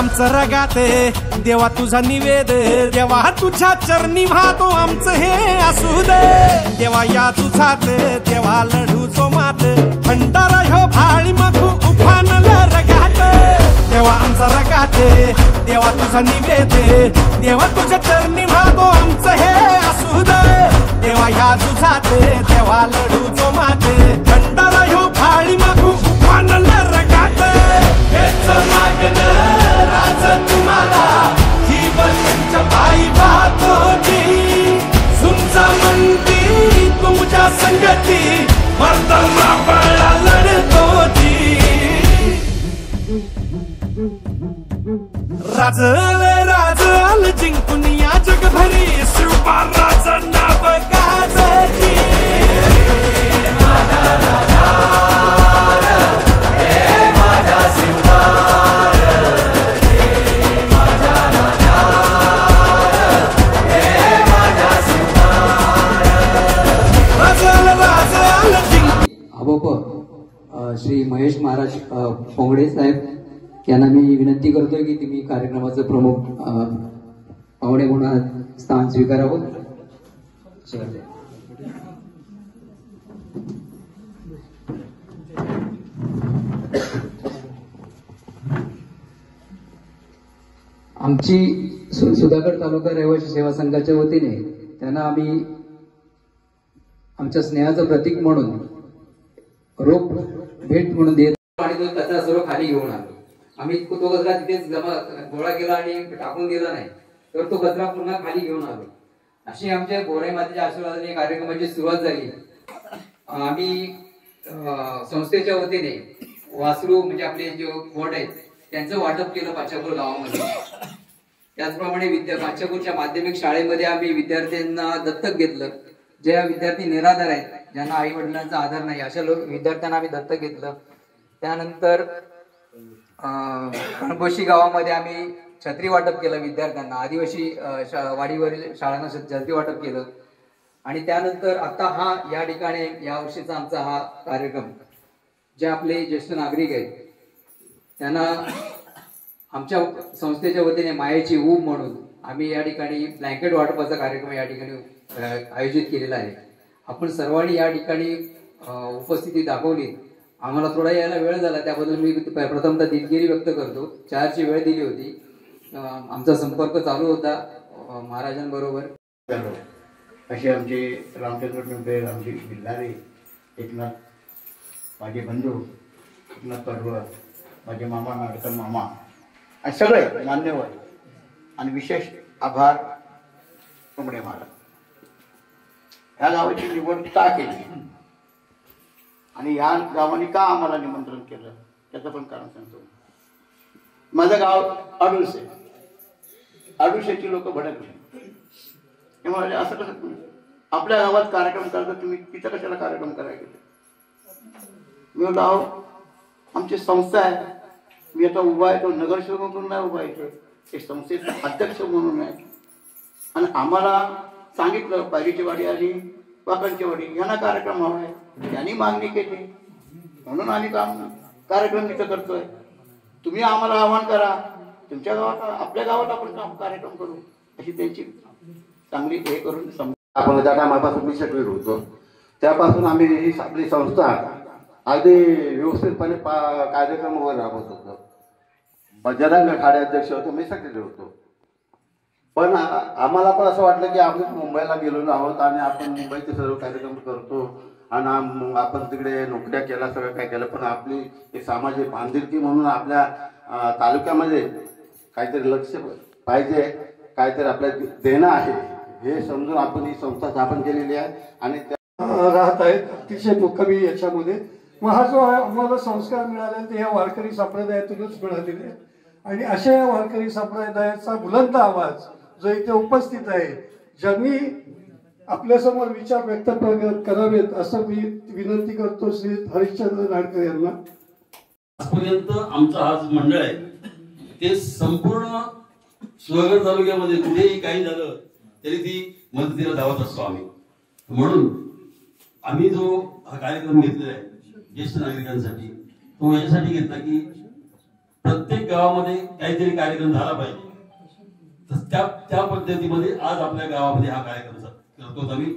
आमचं रगाते देवा तुझा निवेद, देवा तुझ्या चरणी वाहतो आमचं हे असू दे, देवा या तुझात देवा लढू जो मात, भंडारा ह्यो भाळी मधू उफानला रगात, देवा आमचा रगाते देवा तुझा निवेद, देवा तुझ्या चरणी वाहतो आमचं हे असू दे, देवा या तुझात देवा लढू जो मात, भंडारा ह्यो भाळी मधू उफानला रगात, हेच मागणं राज तुम्हाला जीवन पायी पाहतो जी, तुमचा म्हणती तुमच्या संगती मर्दमा पाळा लढतो जी, राजल जिंकून या जगभरी शिवबा राज नाव गाजती, माझा राजा हे माझा शिवबा श्री महेश महाराज पोंगडे साहेब यांना मी विनंती करतोय की तुम्ही कार्यक्रमाचं प्रमुख पाहुणे म्हणून स्थान स्वीकारावं. आमची सुधागड तालुका रहिवासी सेवा संघाच्या वतीने त्यांना आम्ही आमच्या स्नेहाचं प्रतीक म्हणून रोप भेट म्हणून देत आणि तो कचरा सर्व खाली घेऊन आलो. आम्ही तो कचरा तिथेच जमा गोळा केला आणि टाकून दिला नाही, तर तो कचरा पुन्हा खाली घेऊन आलो. अशी आमच्या बोराई मातेच्या आशीर्वादाने कार्यक्रमाची सुरुवात झाली. आम्ही संस्थेच्या वतीने वासरू म्हणजे आपले जे बोर्ड आहेत त्यांचं वाटप केलं पाचापूर गावामध्ये. त्याचप्रमाणे पाचापूरच्या माध्यमिक शाळेमध्ये आम्ही विद्यार्थ्यांना दत्तक घेतलं. ज्या विद्यार्थी निराधार आहेत, ज्यांना आई वडिलांचा आधार नाही, अशा विद्यार्थ्यांना आम्ही दत्तक घेतलं. त्यानंतर कणकोशी गावामध्ये आम्ही छत्री वाटप केलं विद्यार्थ्यांना, आदिवासी वाडीवरील शाळांना छत्री वाटप केलं. आणि त्यानंतर आता हा या ठिकाणी या वर्षीचा आमचा हा कार्यक्रम, जे आपले ज्येष्ठ नागरिक आहेत त्यांना आमच्या संस्थेच्या वतीने मायेची ऊब म्हणून आम्ही या ठिकाणी ब्लँकेट वाटपाचा कार्यक्रम या ठिकाणी आयोजित केलेला आहे. आपण सर्वांनी या ठिकाणी उपस्थिती दाखवली. आम्हाला थोडा यायला वेळ झाला, त्याबद्दल मी प्रथमतः दिलगिरी व्यक्त करतो. 4ची वेळ दिली होती, आमचा संपर्क चालू होता महाराजांबरोबर. असे आमचे रामचंद्र पिंपळे, आमचे बिल्लारे, एकनाथ, माझे बंधू एकनाथ पडवळ, माझे मामा नाडकर मामा आणि सगळे मान्यवर, आणि विशेष आभार कोंबडे महाराज. ह्या गावाची निवड का केली आणि या गावाने का आम्हाला निमंत्रण केलं त्याचं पण कारण सांगतो. माझं गाव अडुळसे, अडुळसेची लोक भडकले. ते म्हणाले असं कसं आपल्या गावात कार्यक्रम करता, तुम्ही तिथं कशाला कार्यक्रम करायला? मी म्हटलं अहो आमची संस्था आहे, मी आता उभा आहे, तो नगरसेवक म्हणून नाही उभा आहे, एक संस्थेचा अध्यक्ष म्हणून आहे. आणि आम्हाला सांगितलं पायरीची वाडी आणि वाकणची वाडी यांना कार्यक्रम हवा आहे, यांनी मागणी केली म्हणून आम्ही कार्यक्रम तिथं करतोय. तुम्ही आम्हाला आव्हान करा, तुमच्या गावात आपल्या गावात आपण कार्यक्रम करू, अशी त्यांची चांगली हे करून. आपण त्या टायमापासून मी सेक्रेटरी होतो, त्यापासून आम्ही ही आपली संस्था अगदी व्यवस्थितपणे कार्यक्रम वगैरे राबवत होतो. जरांग खाडे अध्यक्ष होतो, मी सेक्रेटरी होतो. पण आम्हाला पण असं वाटलं की आपण मुंबईला गेलेलो आहोत आणि आपण मुंबईचे सर्व कार्यक्रम करतो आणि आपण तिकडे नोकऱ्या केल्या, सगळं काय केलं, पण आपली एक सामाजिक बांधिलकी म्हणून आपल्या तालुक्यामध्ये काहीतरी लक्ष पाहिजे, काहीतरी आपल्या देणं आहे हे समजून आपण ही संस्था स्थापन केलेली आहे आणि राहत आहेत. अतिशय मुक्कामी याच्यामध्ये मग हा जो आम्हाला संस्कार मिळाले ते या वारकरी संप्रदायातूनच मिळालेले आहेत. आणि अशा या वारकरी संप्रदायाचा बुलंद आवाज जो इथे उपस्थित आहे, ज्यांनी आपल्यासमोर विचार व्यक्त करावेत असं मी विनंती करतो श्री हरिश्चंद्र नाडकर यांना. आजपर्यंत आमचा हा मंडळ आहे ते संपूर्ण सुधागड तालुक्यामध्ये कुठेही काही झालं तरी ती मदतीला धावत असतो आम्ही. म्हणून आम्ही जो हा कार्यक्रम घेतलेला आहे ज्येष्ठ नागरिकांसाठी, तो याच्यासाठी घेतला की प्रत्येक गावामध्ये काहीतरी कार्यक्रम झाला पाहिजे. त्या पद्धतीमध्ये आज आपल्या गावामध्ये हा कार्यक्रम करतो आम्ही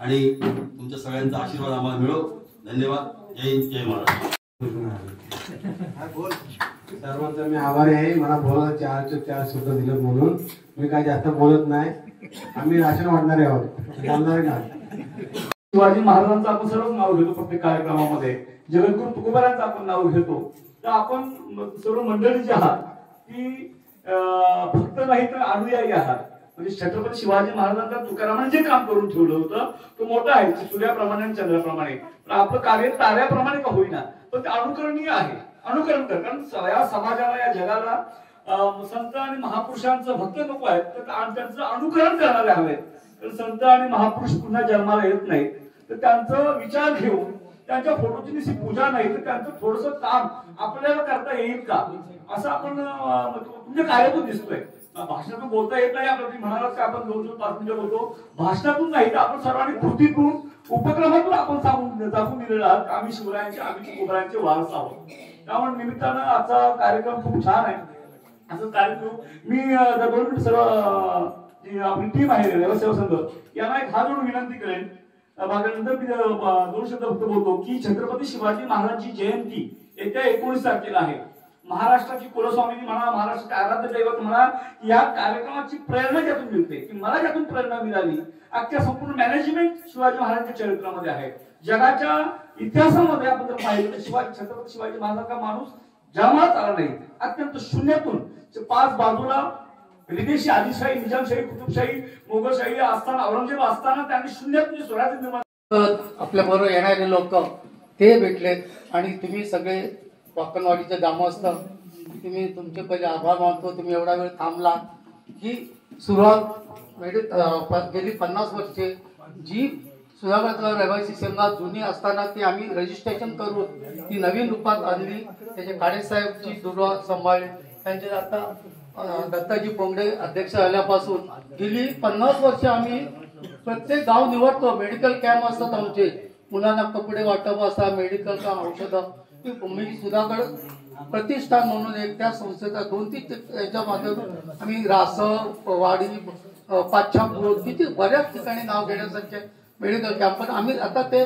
आणि तुमच्या सगळ्यांचा आशीर्वाद आम्हाला मिळो. धन्यवाद. जय हिंद, जय महाराष्ट्र. सर्वांचा मी आभारी आहे. मला बोलायला चार शब्द दिले म्हणून मी काय जास्त बोलत नाही. आम्ही राशन वाढणारे आहोत, बोलणारे नाही. शिवाजी महाराजांचं आपण सर्व नाव घेतो प्रत्येक कार्यक्रमामध्ये. जगद्गुरु तुकोबारांचं आपण नाव घेतो. तर आपण सर्व मंडळी जी आहात ती फक्त नाही तर अनुयायी आहात. म्हणजे छत्रपती शिवाजी महाराजांचा तुकारामाने जे काम करून ठेवलं होतं तो मोठं आहे, सूर्याप्रमाणे आणि चंद्राप्रमाणे. पण आपलं कार्य ताऱ्याप्रमाणे का होईना पण ते अनुकरणीय आहे. अनुकरण कर, कारण या समाजाला या जगाला संत आणि महापुरुषांचं भक्त नको आहेत तर त्यांचं अनुकरण करणारे हवेत. तर संत आणि महापुरुष पुन्हा जन्माला येत नाहीत तर त्यांचं विचार घेऊन त्यांच्या फोटोची निश्चित पूजा नाही तर त्यांचं थोडस काम आपल्याला करता येईल का असं आपण तुमच्या कार्यातून दिसतोय. भाषणातून बोलता येत नाही आपल्याला. म्हणालात की आपण 2-5 मिनिटं बोलतो. भाषणातून नाही तर आपण सर्वांनी कृतीतून उपक्रमातून आपण दाखवून दिलेला आहात आम्ही शिवरायांचे आम्ही तुकोबारायांचे वारस आहोत. त्यामुळे निमित्तानं आजचा कार्यक्रम खूप छान आहे. असं कार्यक्रम मी 2 मिनिट सर्व जी आपली टीम आहे सेवा संघ यांना एक हात जोडून विनंती करेन. नंतर मी 2 शब्द फक्त बोलतो की छत्रपती शिवाजी महाराजांची जयंती येत्या 19 तारखेला आहे. महाराष्ट्राची कुलस्वामिनी म्हणा, महाराष्ट्राचे आराध्य दैवत म्हणा, या कार्यक्रमाची प्रेरणा त्यातून मिळते की मला त्यातून प्रेरणा मिळाली. अख्ख्या संपूर्ण मॅनेजमेंट शिवाजी महाराजांच्या चरित्रामध्ये आहे. जगाच्या इतिहासामध्ये आपण जर पाहिलं तर छत्रपती शिवाजी महाराजांचा माणूस जन्माला आला नाही. अत्यंत शून्यातून 5 बाजूला विदेशी आदिशाही, निजामशाही, कुतुबशाही, मोगलशाही असताना, औरंगजेब असताना त्यांनी शून्यातून स्वराज्य निर्माण. आपल्या बरोबर येणारे लोक ते भेटलेत आणि तुम्ही सगळे वाकणवाडीचे ग्रामस्थ तुम्ही तुमचे पहिले आभार मानतो. तुम्ही एवढा वेळ थांबला. ही सुरुवात गेली 50 वर्षे जी सुधागडला रहिवासी संघात जुनी असताना ती आम्ही रजिस्ट्रेशन करून ती नवीन रूपात आणली. त्याचे काळेसाहेबची दुर्वा सांभाळली. त्यांचे आता दत्ताजी पोंगडे अध्यक्ष झाल्यापासून गेली 50 वर्ष आम्ही प्रत्येक गाव निवडतो. मेडिकल कॅम्प असतात आमचे, मुलांना कपडे वाटप असतात, मेडिकल काम, औषधं. मी सुधागड प्रतिष्ठान म्हणून एक त्या संस्थेचा 2-3 याच्या माध्यमातून आम्ही रासप, वाडी, पाच्छापूर किती बऱ्याच ठिकाणी नाव घेण्यासारखे मेडिकल कॅम्प. पण आम्ही आता ते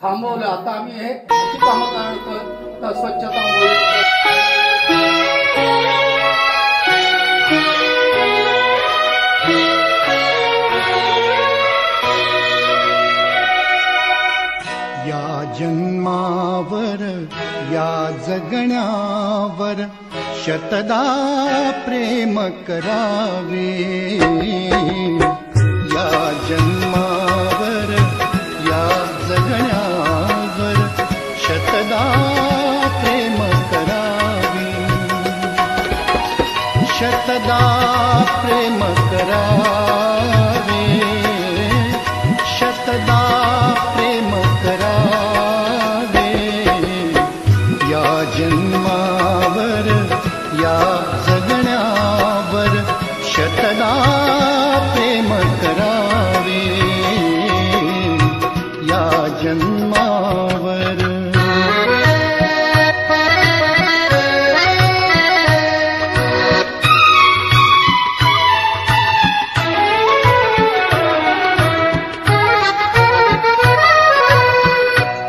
थांबवलं. आता आम्ही हे कामं करतो, स्वच्छता या जन्मावर या जगण्यावर शतदा प्रेम करावे. या जन्मावर या जगण्यावर शतदा प्रेम करावे. शतदा प्रेम करावे. शतदा प्रेम करावे. या जन्मावर या जगण्यावर शतदा प्रेम करावे. या जन्मावर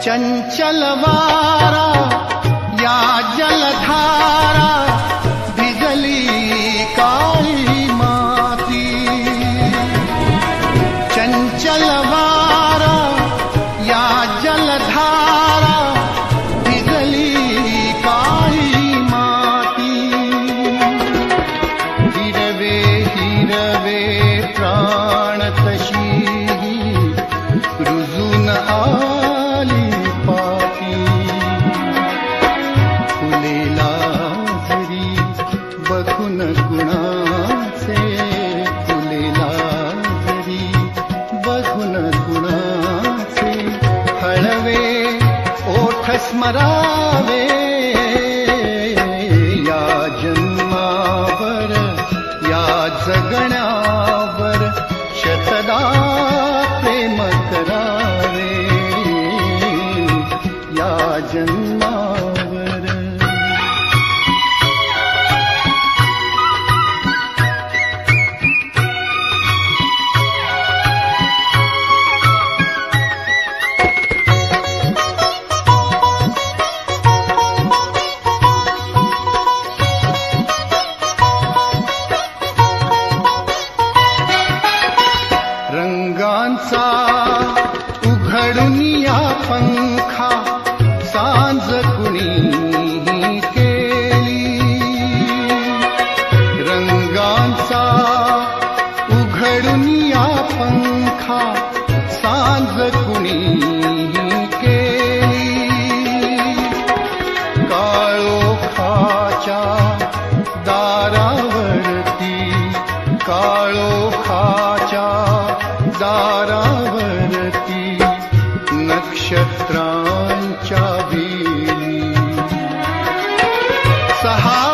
चंचल वारा या जलधारा भिजली काळी माती. चंचल वारा या जलधारा भिजली काळी माती. हिरवे हिरवे प्राण तशी रुजून आली पाती. फुलेला जरी बघून कुणाचे, फुलेला जरी बघून कुणाचे, हळवे ओठ स्मरावे. या जन्मावर या जगण्यावर शतदा प्रेम करावे. या जन्मावर रहा